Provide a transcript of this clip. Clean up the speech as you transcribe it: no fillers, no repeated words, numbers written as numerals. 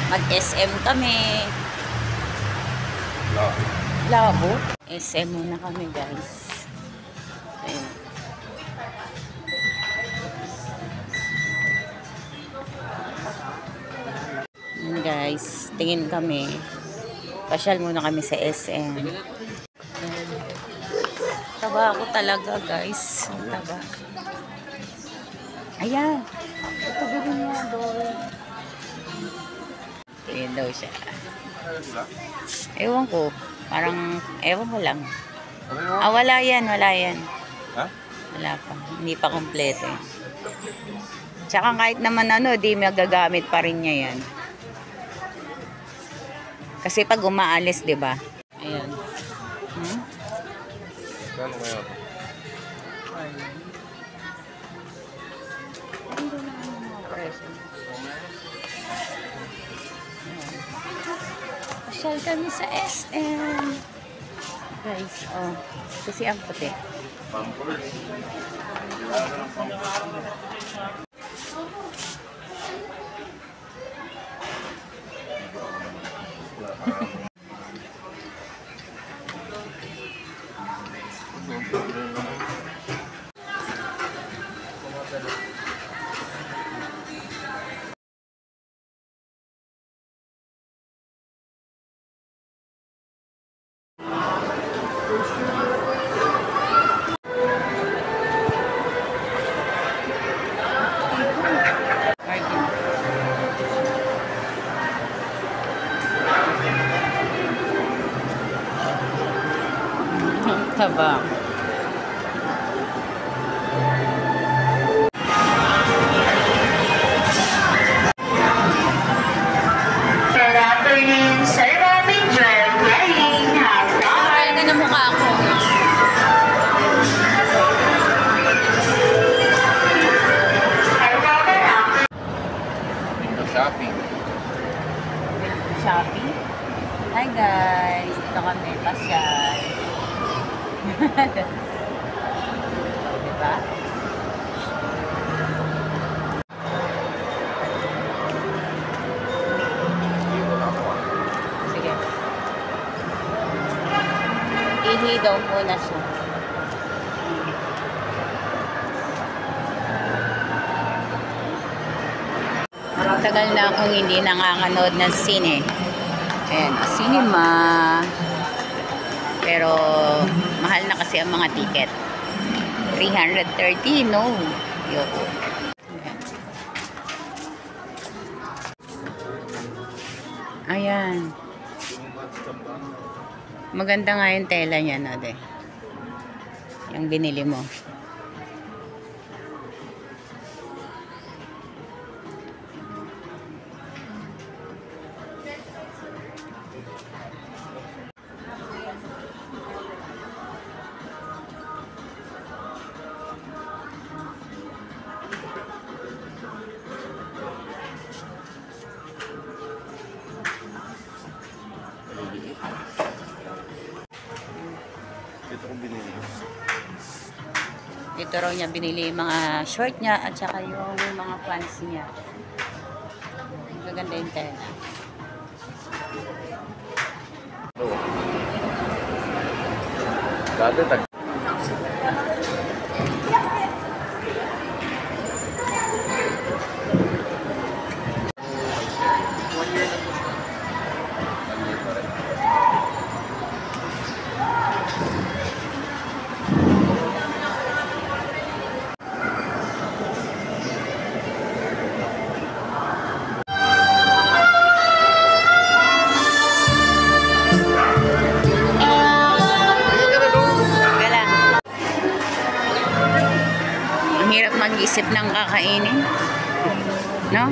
Mag-SM kami. Labo. SM muna kami, guys. Ayun. Ayun, guys. Tingin kami. Pasyal muna kami sa SM. Ayun. Taba ako talaga, guys. Taba. Ayan. Ito gawin niya doon. Ayan daw siya. Ewan ko. Parang, ewan ko lang. Ah, wala yan. Wala yan. Ha? Wala pa. Hindi pa kompleto eh. Tsaka kahit naman ano, di magagamit pa rin niya yan. Kasi pag umaalis, di ba? Ayan. Hmm? Kano ngayon? Pasyal kami sa SM. Guys, oh. Kasi ang puti. Pampers. Taba. Good afternoon, Sir Robin Joel Playing. Kaya ka na mukha ako. Shopping. Shopping. Hi guys. Dito kami. Pasyal. Diba? Sige. Ihi daw muna siya. Tagal na akong hindi nakakanood ng sine. Ayan, cinema. Pero mahal na kasi ang mga ticket. 330, no. Yoko. Ayan. Maganda nga yung tela niya, no, de. Yung binili mo. Ito kong binili. Dito raw niya binili yung mga short niya at saka yung mga pants niya. Maganda yung tela. Dati tag Mag-isip ng kakainin. No?